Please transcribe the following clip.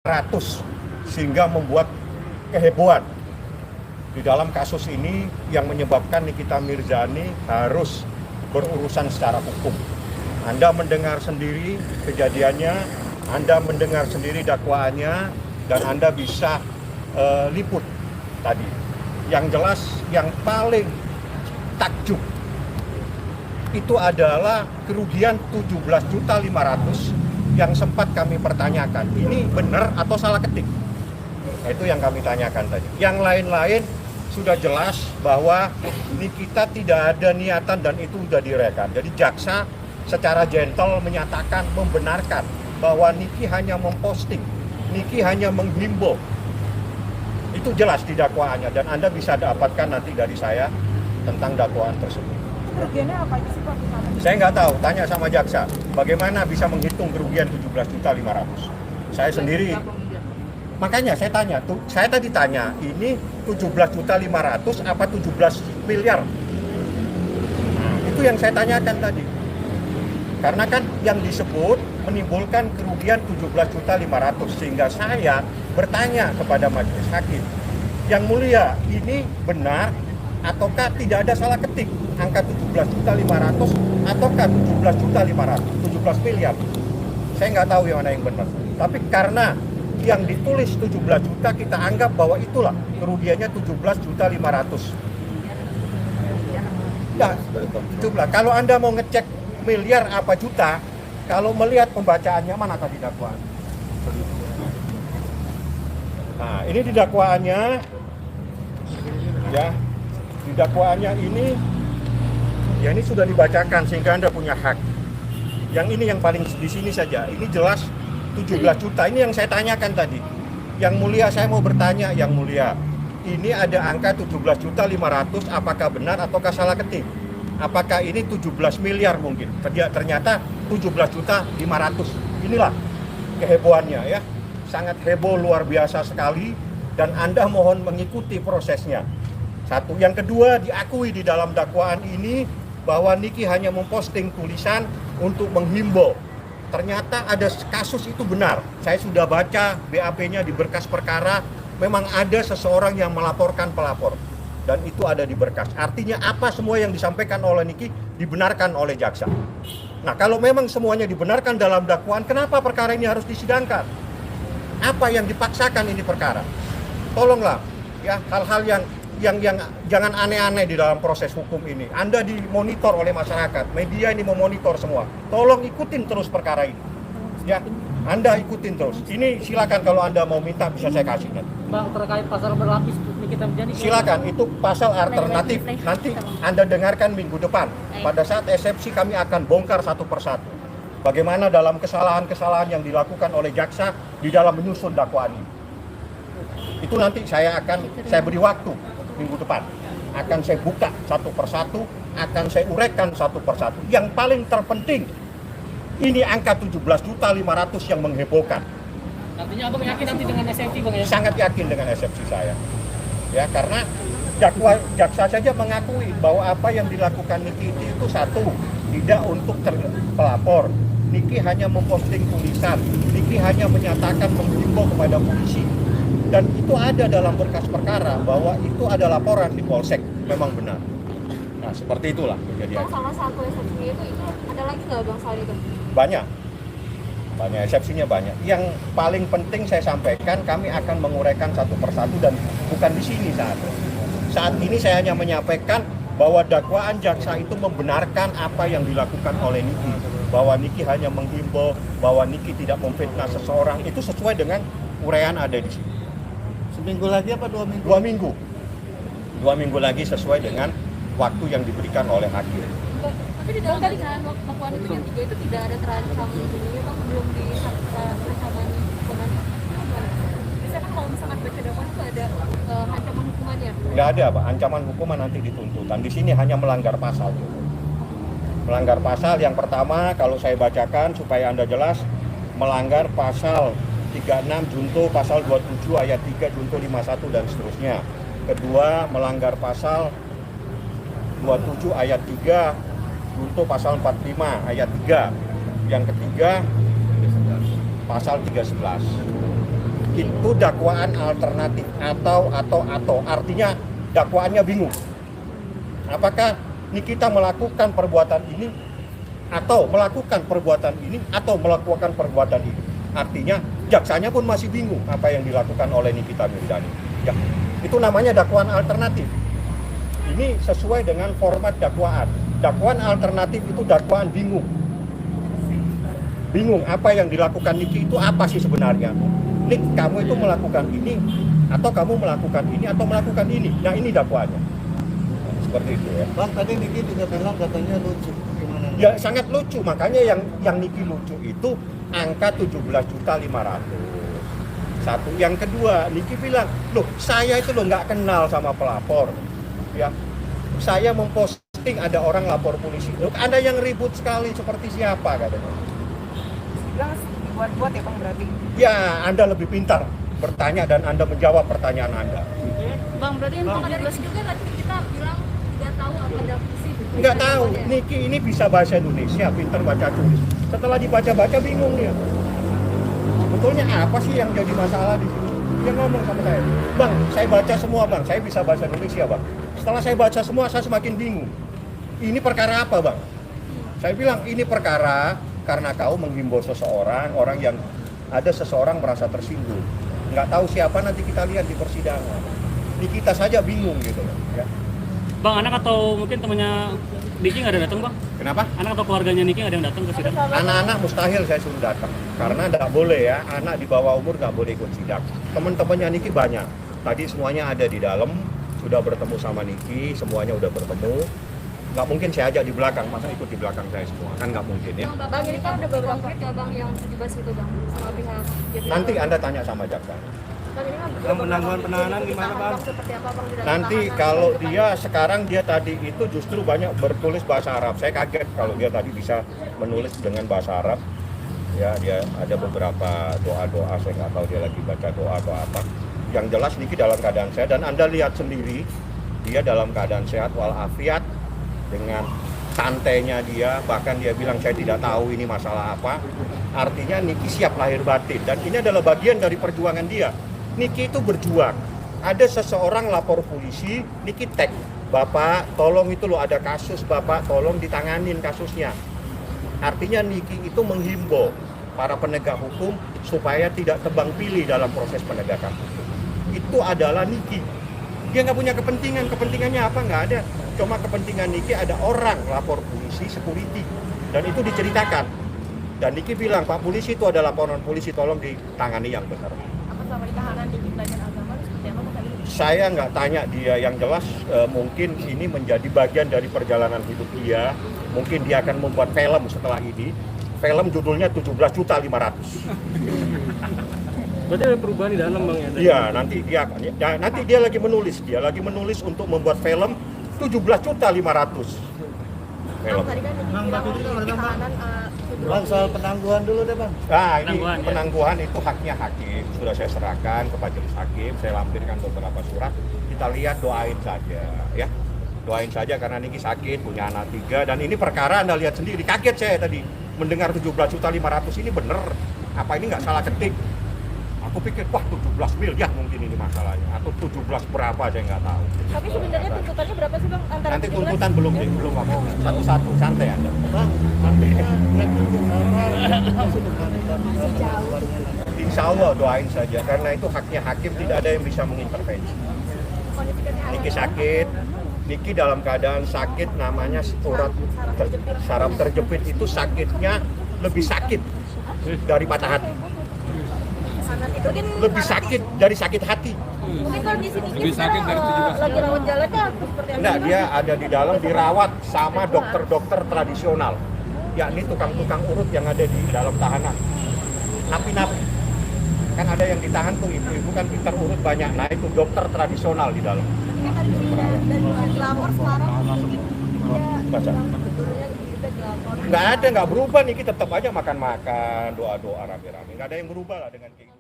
ratus sehingga membuat kehebohan di dalam kasus ini yang menyebabkan Nikita Mirzani harus berurusan secara hukum. Anda mendengar sendiri kejadiannya, Anda mendengar sendiri dakwaannya, dan Anda bisa liput tadi. Yang jelas, yang paling takjub itu adalah kerugian 17.500.000 yang sempat kami pertanyakan, ini benar atau salah ketik? Itu yang kami tanyakan tadi. Yang lain-lain sudah jelas bahwa Nikita tidak ada niatan dan itu sudah direkam. Jadi jaksa secara gentle menyatakan, membenarkan bahwa Niki hanya memposting, Niki hanya menghimbau. Itu jelas di dakwaannya dan Anda bisa dapatkan nanti dari saya tentang dakwaan tersebut. Kerugiannya apa aja sih Pak? Saya nggak tahu, tanya sama jaksa. Bagaimana bisa menghitung kerugian 17.500.000? Saya sendiri. Makanya saya tanya, saya tadi tanya, ini 17.500.000 apa 17 miliar? Nah, itu yang saya tanyakan tadi. Karena kan yang disebut menimbulkan kerugian 17.500.000 sehingga saya bertanya kepada majelis hakim, yang mulia, ini benar ataukah tidak ada salah ketik angka 17.500.000 ataukah 17 miliar? Saya nggak tahu yang mana yang benar. Tapi karena yang ditulis 17 juta kita anggap bahwa itulah kerugiannya 17.500.000. Ya, 17. Kalau Anda mau ngecek miliar apa juta, kalau melihat pembacaannya mana tadi dakwaan? Nah, ini di dakwaannya, ya, di dakwaannya ini, ya ini sudah dibacakan sehingga Anda punya hak. Yang ini yang paling di sini saja, ini jelas 17 juta, ini yang saya tanyakan tadi. Yang mulia, saya mau bertanya, yang mulia, ini ada angka 17.500.000, apakah benar ataukah salah ketik? Apakah ini 17 miliar mungkin? Ternyata 17.500.000. Inilah kehebohannya ya. Sangat heboh, luar biasa sekali, dan Anda mohon mengikuti prosesnya. Satu, yang kedua, diakui di dalam dakwaan ini bahwa Niki hanya memposting tulisan untuk menghimbau. Ternyata ada kasus itu benar. Saya sudah baca BAP-nya di berkas perkara, memang ada seseorang yang melaporkan pelapor. Dan itu ada di berkas. Artinya apa semua yang disampaikan oleh Niki dibenarkan oleh jaksa. Nah, kalau memang semuanya dibenarkan dalam dakwaan, kenapa perkara ini harus disidangkan? Apa yang dipaksakan ini perkara? Tolonglah ya, hal-hal yang jangan aneh-aneh di dalam proses hukum ini. Anda dimonitor oleh masyarakat, media ini memonitor semua. Tolong ikutin terus perkara ini. Ya, Anda ikutin terus. Ini silakan kalau Anda mau minta bisa saya kasih nanti. Bang, terkait pasal berlapis Nikita Mirzani. Silakan, itu pasal alternatif. Nanti Anda dengarkan minggu depan. Pada saat eksepsi kami akan bongkar satu persatu. Bagaimana dalam kesalahan-kesalahan yang dilakukan oleh jaksa di dalam menyusun dakwaan ini. Itu nanti saya beri waktu minggu depan. Akan saya buka satu persatu, akan saya uraikan satu persatu. Yang paling terpenting, ini angka 17.500.000 yang menghebohkan. Artinya Abang yakin nanti dengan SFC Bang ya? Sangat yakin dengan eksepsi saya. Ya, karena jaksa saja mengakui bahwa apa yang dilakukan Niki itu satu, tidak untuk pelapor. Niki hanya memposting tulisan, Niki hanya menyatakan menghimbau kepada polisi. Dan itu ada dalam berkas perkara bahwa itu ada laporan di Polsek, memang benar. Nah, seperti itulah kejadian. Salah satu eksepsinya itu ada lagi nggak Bang soal itu? Banyak eksepsinya banyak. Yang paling penting saya sampaikan, kami akan menguraikan satu persatu dan bukan di sini saat ini saya hanya menyampaikan bahwa dakwaan jaksa itu membenarkan apa yang dilakukan oleh Niki, bahwa Niki hanya menghimbau, bahwa Niki tidak memfitnah seseorang, itu sesuai dengan uraian ada di sini. Seminggu lagi apa 2 minggu? 2 minggu. 2 minggu lagi sesuai dengan waktu yang diberikan oleh hakim. Tapi di dalam dakwaan itu yang 3 itu tidak ada terancam ini Bang, belum di ancaman hukuman. Biasanya kan kalau misalkan baca dakwaan itu ada ancaman hukumannya. Nggak ada Pak, ancaman hukuman nanti dituntutan. Di sini hanya melanggar pasal. Melanggar pasal yang pertama, kalau saya bacakan supaya Anda jelas, melanggar pasal 36 junto pasal 27 ayat 3 junto 51 dan seterusnya. Kedua, melanggar pasal 27 ayat 3 junto pasal 45 ayat 3. Yang ketiga, pasal 311. itu dakwaan alternatif atau artinya dakwaannya bingung. Apakah Nikita melakukan perbuatan ini atau melakukan perbuatan ini atau melakukan perbuatan ini? Artinya jaksanya pun masih bingung apa yang dilakukan oleh Nikita Mirzani. Ya, itu namanya dakwaan alternatif. Ini sesuai dengan format dakwaan. Dakwaan alternatif itu dakwaan bingung. Bingung apa yang dilakukan Niki itu apa sih sebenarnya? Nik, kamu itu melakukan ini atau kamu melakukan ini atau melakukan ini. Nah, ini dakwaannya. Seperti itu ya. Bang, tadi Niki juga bilang katanya lucu. Gimana? Ya sangat lucu, makanya yang Niki lucu itu angka 17.500.000. Satu, yang kedua Niki bilang, loh saya itu loh nggak kenal sama pelapor, ya. Saya memposting ada orang lapor polisi. Loh, Anda yang ribut sekali seperti siapa katanya? Bilang dibuat-buat ya Bang berarti. Ya, Anda lebih pintar bertanya dan Anda menjawab pertanyaan Anda. Bang, berarti yang ada Niki juga tadi kita bilang tidak tahu apa ada polisi. Nggak tahu, Niki ini bisa bahasa Indonesia, pintar baca tulis. Setelah dibaca-baca bingung dia. Sebetulnya apa sih yang jadi masalah di sini? Dia ngomong sama saya, Bang, saya baca semua Bang, saya bisa bahasa Indonesia Bang. Setelah saya baca semua, saya semakin bingung. Ini perkara apa Bang? Saya bilang, ini perkara karena kau menghimbau seseorang, orang yang ada seseorang merasa tersinggung. Nggak tahu siapa, nanti kita lihat di persidangan. Ini kita saja bingung gitu loh. Ya. Bang, anak atau mungkin temannya Niki nggak ada datang bang? Kenapa? Anak atau keluarganya Niki nggak ada yang datang ke sidang? Anak-anak mustahil saya suruh datang. Karena nggak boleh ya, anak di bawah umur nggak boleh ikut sidang. Teman-temannya Niki banyak. Tadi semuanya ada di dalam, sudah bertemu sama Niki, semuanya udah bertemu. Nggak mungkin saya ajak di belakang, masa ikut di belakang saya semua? Kan nggak mungkin ya. Bang, ini kan ada beberapa konkret ya Bang yang 17 itu Bang, sama pihak JPK. Nanti Anda tanya sama jaksa. Kan ini kan Yang penangguhan penahanan gimana Bang? seperti apa Bang? Tidak Nanti tahanan, kalau gitu, Bang. dia sekarang dia tadi itu justru banyak bertulis bahasa Arab. Saya kaget kalau dia tadi bisa menulis dengan bahasa Arab. Ya, dia ada beberapa doa-doa, saya nggak tahu dia lagi baca doa atau apa. Yang jelas Niki dalam keadaan sehat dan Anda lihat sendiri dia dalam keadaan sehat walafiat dengan santainya dia, bahkan dia bilang saya tidak tahu ini masalah apa. Artinya Niki siap lahir batin dan ini adalah bagian dari perjuangan dia. Niki itu berjuang. Ada seseorang lapor polisi, Niki tag, Bapak tolong itu loh ada kasus, Bapak tolong ditanganin kasusnya. Artinya Niki itu menghimbau para penegak hukum supaya tidak tebang pilih dalam proses penegakan hukum. Itu adalah Niki. Dia nggak punya kepentingan, kepentingannya apa nggak ada. Cuma kepentingan Niki ada orang lapor polisi, security, dan itu diceritakan. Dan Niki bilang, Pak polisi itu ada laporan polisi, tolong ditangani yang benar. Apa selama di tahanan Niki belajar agama seperti apa Bang? Saya nggak tanya dia, yang jelas mungkin ini menjadi bagian dari perjalanan hidup dia. Mungkin dia akan membuat film setelah ini. Film judulnya 17.500.000. Berarti ada perubahan di dalam bang ya? Iya, nanti dia lagi menulis untuk membuat film 17.500.000. Film. Tadi kan Niki Bang, bilang tapi itu di ada, Bang. tahanan Bang, soal penangguhan dulu deh Bang. Nah, ini Penangguhan, ya. penangguhan itu haknya hakim. Sudah saya serahkan ke majelis hakim, saya lampirkan beberapa surat. Kita lihat, doain saja, ya. Doain saja karena Niki sakit, punya anak 3 dan ini perkara Anda lihat sendiri. Kaget saya tadi mendengar 17.500.000 ini bener. Apa ini nggak salah ketik? Aku pikir, wah 17 miliar mungkin ini masalahnya. Atau 17 berapa saya nggak tahu. Tapi sebenarnya tuntutannya berapa sih Bang? Antara Nanti 17? tuntutan belum ngomong. Satu-satu, santai Anda. Bang, Insya Allah doain saja, karena itu haknya hakim, tidak ada yang bisa mengintervensi. Niki sakit, Niki dalam keadaan sakit, namanya saraf terjepit itu sakitnya lebih sakit dari patah hati, Mungkin lebih sakit dari sakit hati. mungkin kalau di sini lagi rawat jalannya seperti apa? Enggak, dia ada di dalam dirawat sama dokter-dokter tradisional, yakni tukang-tukang urut yang ada di dalam tahanan. Napi-napi. Kan ada yang ditahan tuh ibu-ibu kan pintar urut banyak. Nah itu dokter tradisional di dalam. Dan lapor sekarang Baca. Nggak ada, nggak berubah nih, kita tetap aja makan-makan, doa-doa rame-rame. Nggak ada yang berubah lah dengan kayak gitu.